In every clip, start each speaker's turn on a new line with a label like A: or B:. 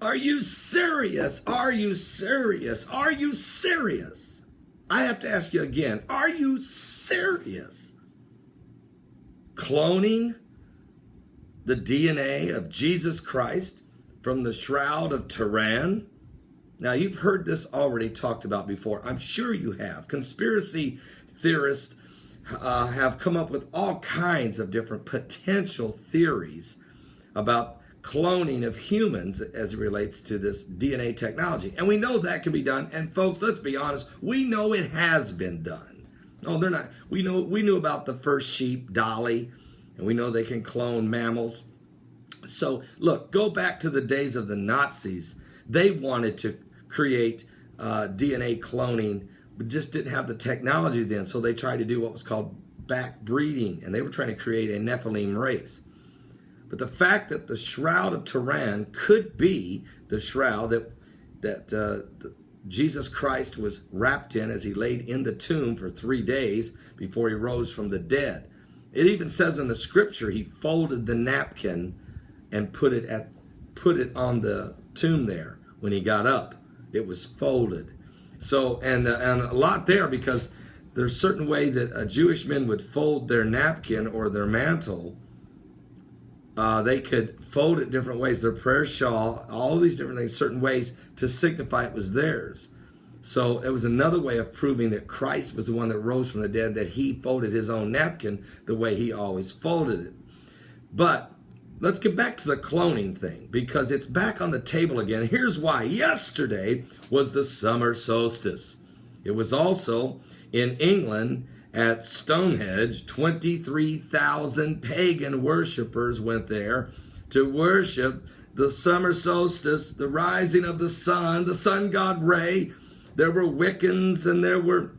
A: Are you serious? Are you serious? Are you serious? I have to ask you again, are you serious? Cloning the DNA of Jesus Christ from the Shroud of Turin? Now, you've heard this already talked about before. I'm sure you have. Conspiracy theorists have come up with all kinds of different potential theories about cloning of humans as it relates to this DNA technology. And we know that can be done. And folks, let's be honest, we know it has been done. No, they're not. We knew about the first sheep, Dolly, and we know they can clone mammals. So look, go back to the days of the Nazis. They wanted to create DNA cloning, but just didn't have the technology then. So they tried to do what was called backbreeding, and they were trying to create a Nephilim race. But the fact that the Shroud of Turin could be the shroud that Jesus Christ was wrapped in as he laid in the tomb for 3 days before he rose from the dead. It even says in the scripture he folded the napkin and put it on the tomb there when he got up. It was folded. So and a lot there, because there's a certain way that Jewish men would fold their napkin or their mantle. They could fold it different ways, their prayer shawl, all these different things, certain ways to signify it was theirs. So it was another way of proving that Christ was the one that rose from the dead, that he folded his own napkin the way he always folded it. But let's get back to the cloning thing, because it's back on the table again. Here's why. Yesterday was the summer solstice. It was also in England at Stonehenge. 23,000 pagan worshipers went there to worship the summer solstice, the rising of the sun god Ray. There were Wiccans, and there were,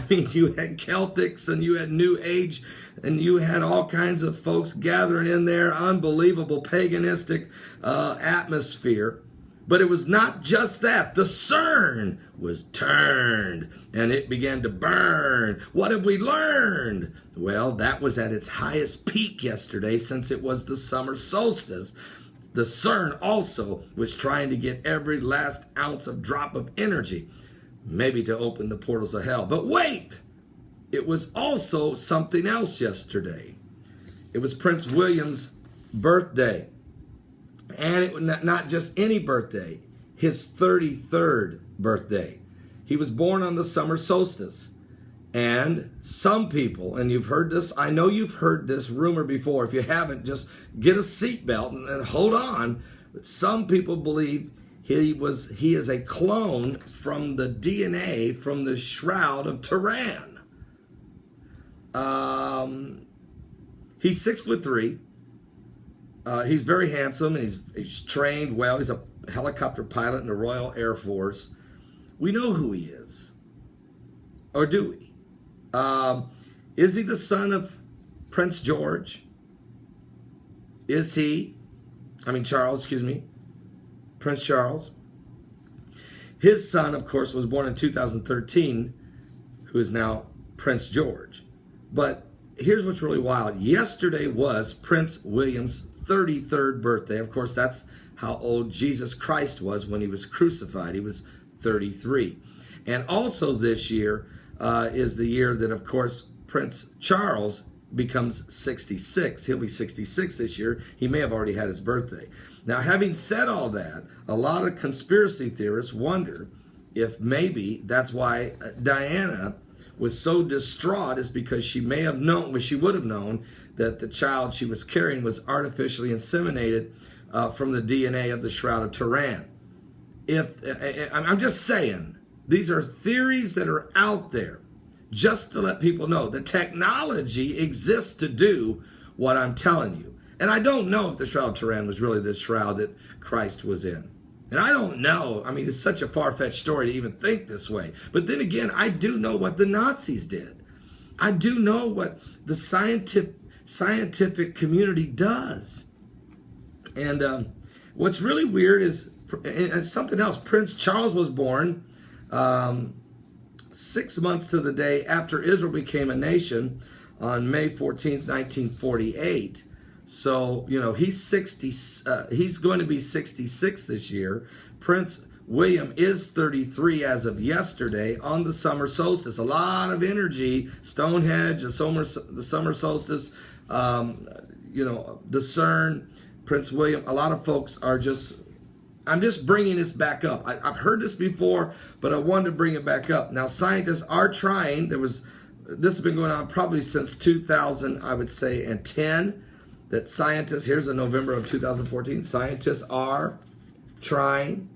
A: you had Celtics, and you had New Age, and you had all kinds of folks gathering in there, unbelievable paganistic atmosphere. But it was not just that. The CERN was turned, and it began to burn. What have we learned? Well, that was at its highest peak yesterday, since it was the summer solstice. The CERN also was trying to get every last ounce of drop of energy, maybe to open the portals of hell. But wait! It was also something else yesterday. It was Prince William's birthday. And it was not just any birthday, his 33rd birthday. He was born on the summer solstice. And some people, and you've heard this, I know you've heard this rumor before. If you haven't, just get a seatbelt and hold on. But some people believe he is a clone from the DNA from the Shroud of Turin. He's 6'3". He's very handsome, and he's trained well. He's a helicopter pilot in the Royal Air Force. We know who he is. Or do we? Is he the son of Prince George? Charles, excuse me. Prince Charles. His son, of course, was born in 2013, who is now Prince George. But here's what's really wild. Yesterday was Prince William's 33rd birthday. Of course, that's how old Jesus Christ was when he was crucified. He was 33. And also this year is the year that, of course, Prince Charles becomes 66. He'll be 66 this year. He may have already had his birthday. Now, having said all that, a lot of conspiracy theorists wonder if maybe that's why Diana was so distraught, is because she may have known, she would have known, that the child she was carrying was artificially inseminated from the DNA of the Shroud of Turin. I'm just saying, these are theories that are out there, just to let people know the technology exists to do what I'm telling you. And I don't know if the Shroud of Turin was really the shroud that Christ was in. And I don't know. It's such a far-fetched story to even think this way. But then again, I do know what the Nazis did. I do know what the scientific community does. And what's really weird is, and something else, Prince Charles was born 6 months to the day after Israel became a nation on May 14th, 1948. So, he's 60. He's going to be 66 this year. Prince William is 33 as of yesterday on the summer solstice. A lot of energy. Stonehenge, the summer solstice, discern Prince William. A lot of folks are I'm just bringing this back up. I've heard this before, but I wanted to bring it back up. Now, scientists are trying. This has been going on probably since 2000, I would say, and 10. That scientists, here's in November of 2014, scientists are trying,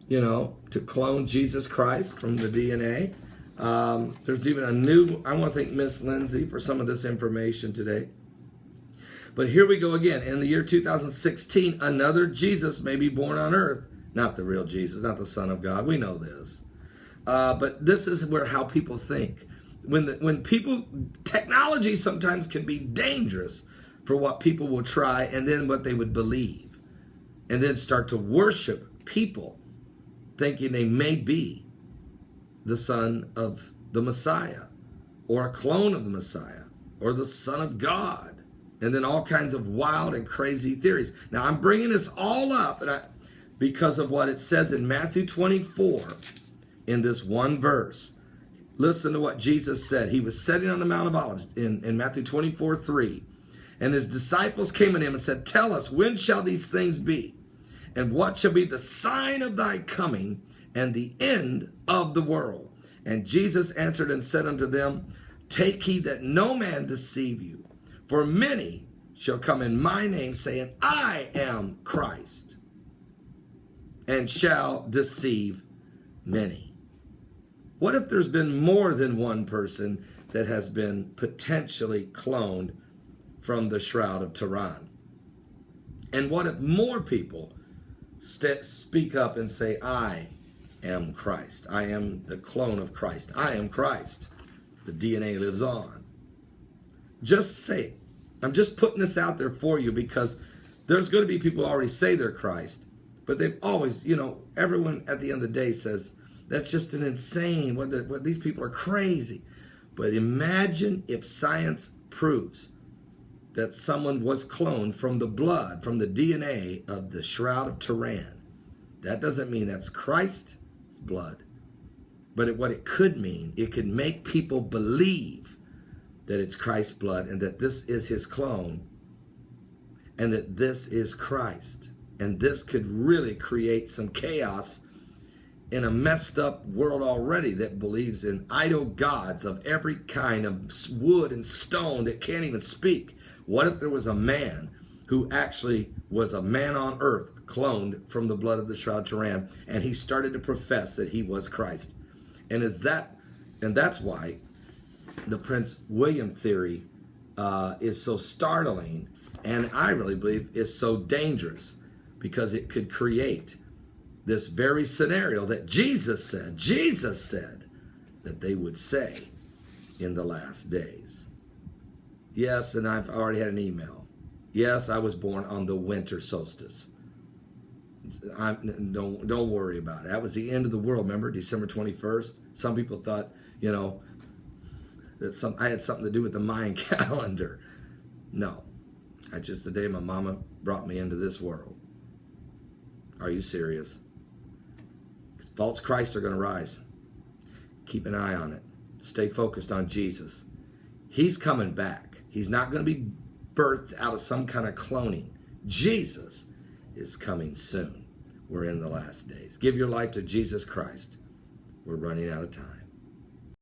A: to clone Jesus Christ from the DNA. There's even I want to thank Miss Lindsay for some of this information today. But here we go again. In the year 2016, another Jesus may be born on earth. Not the real Jesus, not the Son of God. We know this. But this is how people think. When technology sometimes can be dangerous for what people will try and then what they would believe. And then start to worship people thinking they may be the son of the Messiah or a clone of the Messiah or the Son of God. And then all kinds of wild and crazy theories. Now, I'm bringing this all up because of what it says in Matthew 24 in this one verse. Listen to what Jesus said. He was sitting on the Mount of Olives in Matthew 24:3. And his disciples came to him and said, "Tell us, when shall these things be? And what shall be the sign of thy coming and the end of the world?" And Jesus answered and said unto them, "Take heed that no man deceive you. For many shall come in my name, saying, I am Christ, and shall deceive many." What if there's been more than one person that has been potentially cloned from the Shroud of Turin? And what if more people speak up and say, I am Christ. I am the clone of Christ. I am Christ. The DNA lives on. Just say it. I'm just putting this out there for you because there's going to be people who already say they're Christ, but they've always, everyone at the end of the day says, that's just an insane, what these people are crazy. But imagine if science proves that someone was cloned from the blood, from the DNA of the Shroud of Turin. That doesn't mean that's Christ's blood. But what it could mean, it could make people believe that it's Christ's blood and that this is his clone and that this is Christ. And this could really create some chaos in a messed up world already that believes in idol gods of every kind of wood and stone that can't even speak. What if there was a man who actually was a man on earth cloned from the blood of the Shroud of Turin, and he started to profess that he was Christ? And that's why the Prince William theory is so startling, and I really believe is so dangerous, because it could create this very scenario that Jesus said that they would say in the last days. Yes, and I've already had an email. Yes, I was born on the winter solstice. Don't worry about it. That was the end of the world, remember? December 21st. Some people thought, that I had something to do with the Mayan calendar. No. That's just the day my mama brought me into this world. Are you serious? False Christs are going to rise. Keep an eye on it. Stay focused on Jesus. He's coming back. He's not going to be birthed out of some kind of cloning. Jesus is coming soon. We're in the last days. Give your life to Jesus Christ. We're running out of time.